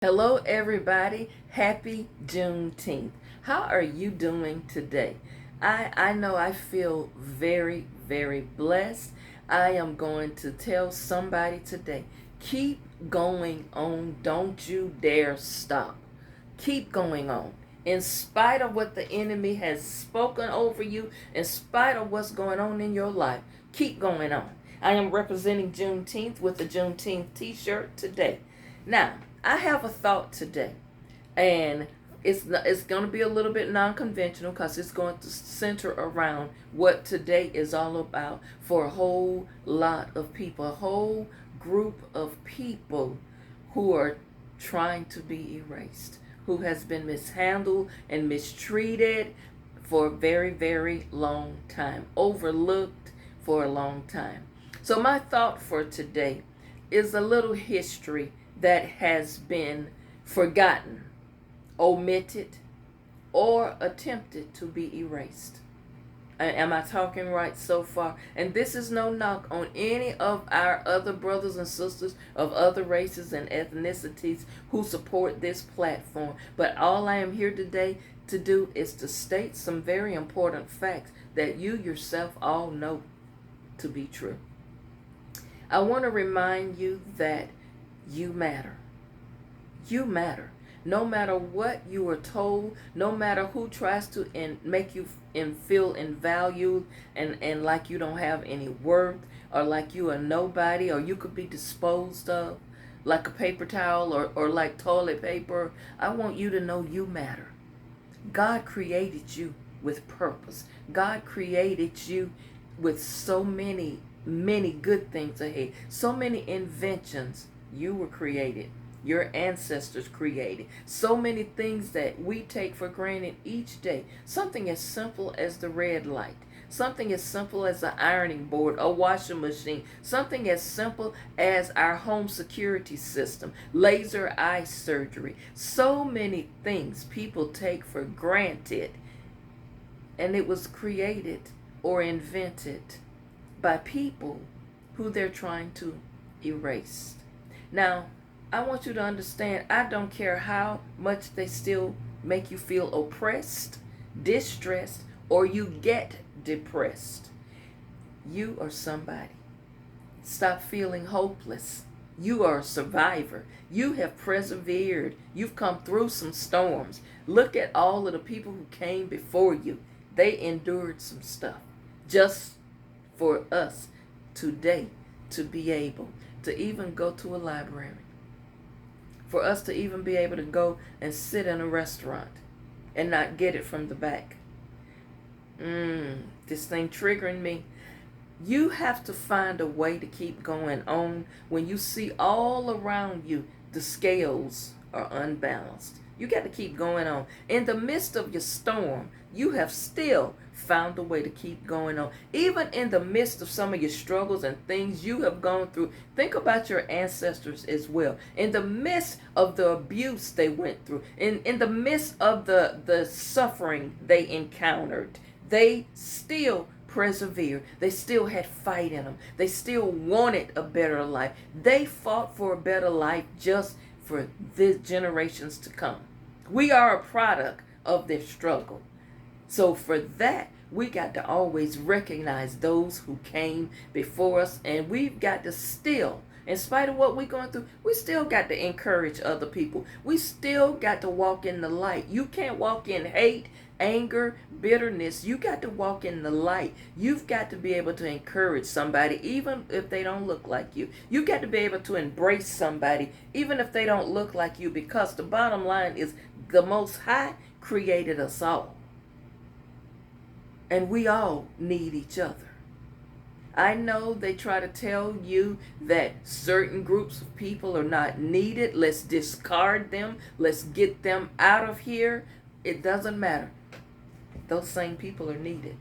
Hello, everybody. Happy Juneteenth. How are you doing today? I know I feel very, very blessed. I am going to tell somebody today, keep going on. Don't you dare stop. Keep going on. In spite of what the enemy has spoken over you, in spite of what's going on in your life, keep going on. I am representing Juneteenth with a Juneteenth t-shirt today. Now, I have a thought today, and it's going to be a little bit non-conventional because it's going to center around what today is all about for a whole lot of people, a whole group of people who are trying to be erased, who has been mishandled and mistreated for a very, very long time, overlooked for a long time. So my thought for today is a little history that has been forgotten, omitted, or attempted to be erased. Am I talking right so far? And this is no knock on any of our other brothers and sisters of other races and ethnicities who support this platform. But all I am here today to do is to state some very important facts that you yourself all know to be true. I want to remind you that you matter. You matter. No matter what you are told, no matter who tries to make you feel invalued and like you don't have any worth, or like you are nobody, or you could be disposed of like a paper towel or like toilet paper, I want you to know you matter. God created you with purpose. God created you with so many good things ahead. So many inventions. You were created. Your ancestors created. So many things that we take for granted each day. Something as simple as the red light. Something as simple as an ironing board, a washing machine. Something as simple as our home security system, laser eye surgery. So many things people take for granted. And it was created or invented by people who they're trying to erase. Now, I want you to understand, I don't care how much they still make you feel oppressed, distressed, or you get depressed. You are somebody. Stop feeling hopeless. You are a survivor. You have persevered. You've come through some storms. Look at all of the people who came before you. They endured some stuff just for us today to be able to even go to a library, for us to even be able to go and sit in a restaurant and not get it from the back. This thing triggering me. You have to find a way to keep going on when you see all around you the scales are unbalanced. You got to keep going on. In the midst of your storm, you have still found a way to keep going on. Even in the midst of some of your struggles and things you have gone through, think about your ancestors as well. In the midst of the abuse they went through, in the midst of the suffering they encountered, they still persevered. They still had fight in them. They still wanted a better life. They fought for a better life just for the generations to come. We are a product of their struggle. So for that, we got to always recognize those who came before us, and we've got to still, in spite of what we're going through, we still got to encourage other people. We still got to walk in the light. You can't walk in hate, anger, bitterness. You got to walk in the light. You've got to be able to encourage somebody even if they don't look like you. You got to be able to embrace somebody even if they don't look like you, because the bottom line is the Most High created us all. And we all need each other. I know they try to tell you that certain groups of people are not needed. Let's discard them. Let's get them out of here. It doesn't matter. Those same people are needed.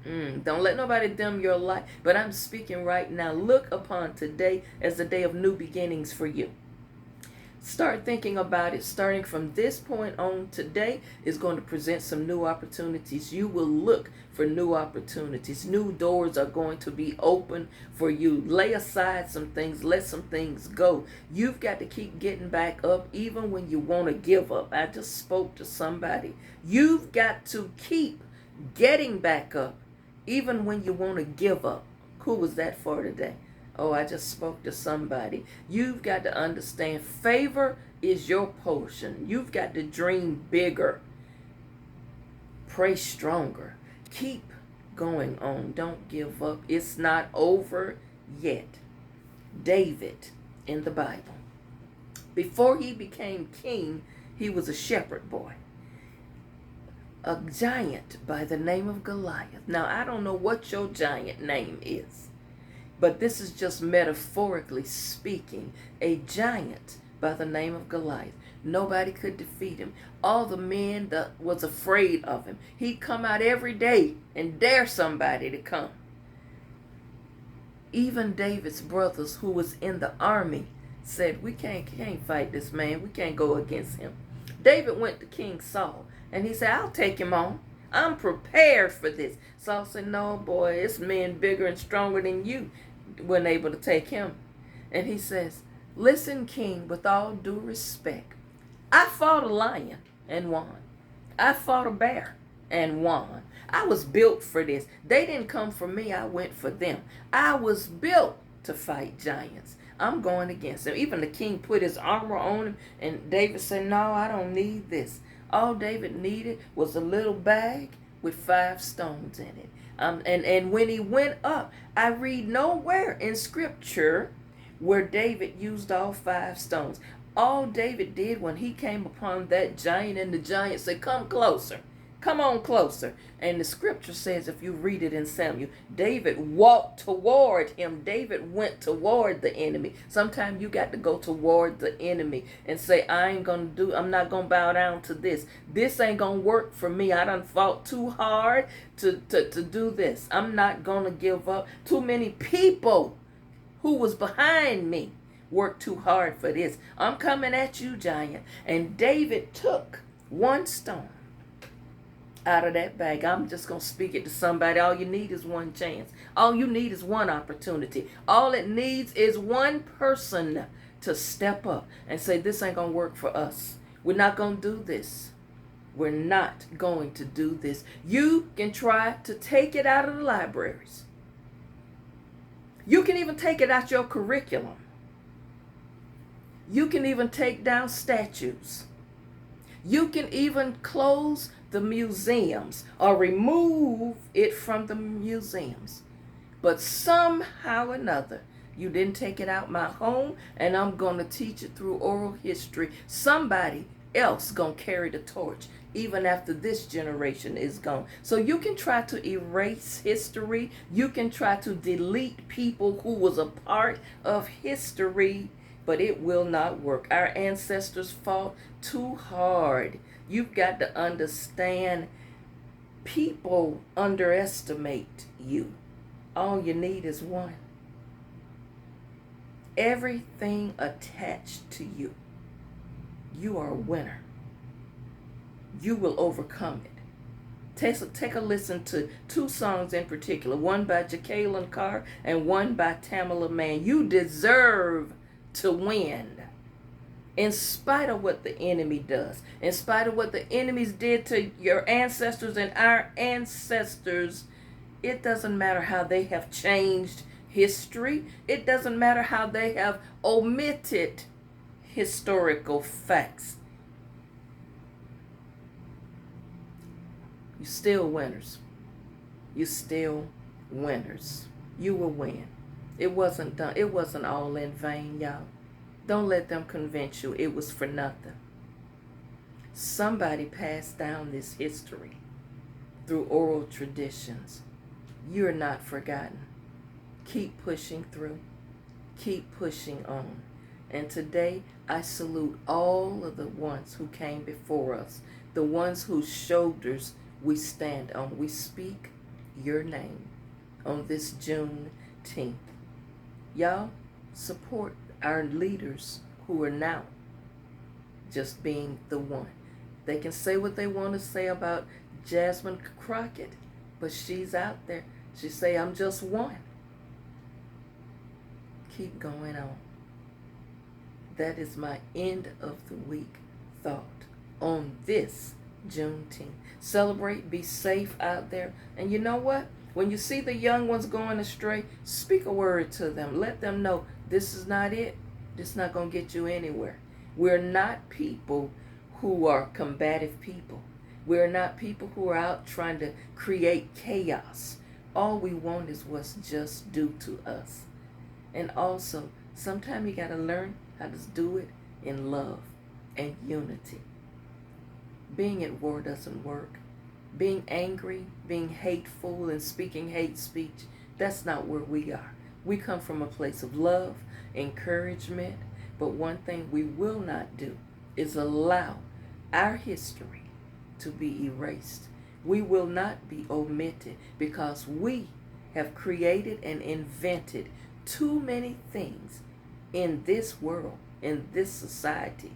Don't let nobody dim your light. But I'm speaking right now. Look upon today as a day of new beginnings for you. Start thinking about it. Starting from this point on, today is going to present some new opportunities. You will look for new opportunities. New doors are going to be open for you. Lay aside some things. Let some things go. You've got to keep getting back up even when you want to give up. I just spoke to somebody. You've got to keep getting back up even when you want to give up. Who was that for today? Oh, I just spoke to somebody. You've got to understand favor is your portion. You've got to dream bigger. Pray stronger. Keep going on. Don't give up. It's not over yet. David in the Bible, before he became king, he was a shepherd boy. A giant by the name of Goliath. Now, I don't know what your giant name is, but this is just metaphorically speaking. A giant by the name of Goliath. Nobody could defeat him. All the men that was afraid of him. He'd come out every day and dare somebody to come. Even David's brothers, who was in the army, said, we can't fight this man. We can't go against him. David went to King Saul, and he said, I'll take him on. I'm prepared for this. Saul said, no, boy, it's men bigger and stronger than you weren't able to take him. And he says, listen, king, with all due respect, I fought a lion and won. I fought a bear and won. I was built for this. They didn't come for me. I went for them. I was built to fight giants. I'm going against them. Even the king put his armor on him, and David said, no, I don't need this. All David needed was a little bag with 5 stones in it. And when he went up, I read nowhere in Scripture where David used all 5 stones. All David did when he came upon that giant, and the giant said, come closer. Come on closer. And the Scripture says, if you read it in Samuel, David walked toward him. David went toward the enemy. Sometimes you got to go toward the enemy and say, I'm not going to bow down to this. This ain't going to work for me. I done fought too hard to do this. I'm not going to give up. Too many people who was behind me worked too hard for this. I'm coming at you, giant. And David took 1 stone out of that bag. I'm just going to speak it to somebody. All you need is 1 chance. All you need is 1 opportunity. All it needs is 1 person to step up and say, this ain't going to work for us. We're not going to do this. We're not going to do this. You can try to take it out of the libraries. You can even take it out your curriculum. You can even take down statues. You can even close the museums or remove it from the museums. But somehow or another, you didn't take it out my home, and I'm going to teach it through oral history. Somebody else going to carry the torch even after this generation is gone. So you can try to erase history. You can try to delete people who was a part of history, but it will not work. Our ancestors fought too hard. You've got to understand, people underestimate you. All you need is 1. Everything attached to you, you are a winner. You will overcome it. Take a listen to 2 songs in particular, one by Jacqueline Carr and one by Tamela Mann. You deserve to win. In spite of what the enemy does, in spite of what the enemies did to your ancestors and our ancestors, it doesn't matter how they have changed history. It doesn't matter how they have omitted historical facts. You're still winners. You're still winners. You will win. It wasn't done. It wasn't all in vain, y'all. Don't let them convince you it was for nothing. Somebody passed down this history through oral traditions. You're not forgotten. Keep pushing through. Keep pushing on. And today, I salute all of the ones who came before us, the ones whose shoulders we stand on. We speak your name on this Juneteenth. Y'all, support our leaders who are now just being the one. They can say what they want to say about Jasmine Crockett, but she's out there. She say, I'm just one. Keep going on. That is my end of the week thought on this Juneteenth. Celebrate, be safe out there. And you know what? When you see the young ones going astray, speak a word to them. Let them know this is not it. This is not going to get you anywhere. We're not people who are combative people. We're not people who are out trying to create chaos. All we want is what's just due to us. And also, sometimes you got to learn how to do it in love and unity. Being at war doesn't work. Being angry, being hateful, and speaking hate speech, that's not where we are. We come from a place of love, encouragement, but one thing we will not do is allow our history to be erased. We will not be omitted because we have created and invented too many things in this world, in this society,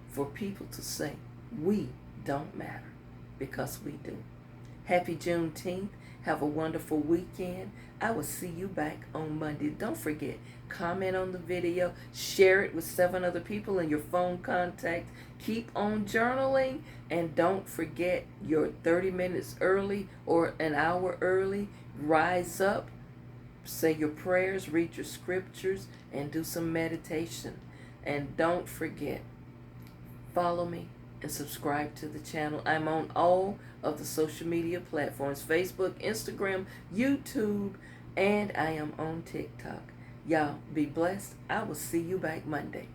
for people to say we don't matter, because we do. Happy Juneteenth. Have a wonderful weekend. I will see you back on Monday. Don't forget, comment on the video, share it with 7 other people in your phone contacts. Keep on journaling, and don't forget your 30 minutes early or an hour early. Rise up, say your prayers, read your scriptures, and do some meditation. And don't forget, follow me and subscribe to the channel. I'm on all of the social media platforms: Facebook, Instagram, YouTube, and I am on TikTok. Y'all be blessed. I will see you back Monday.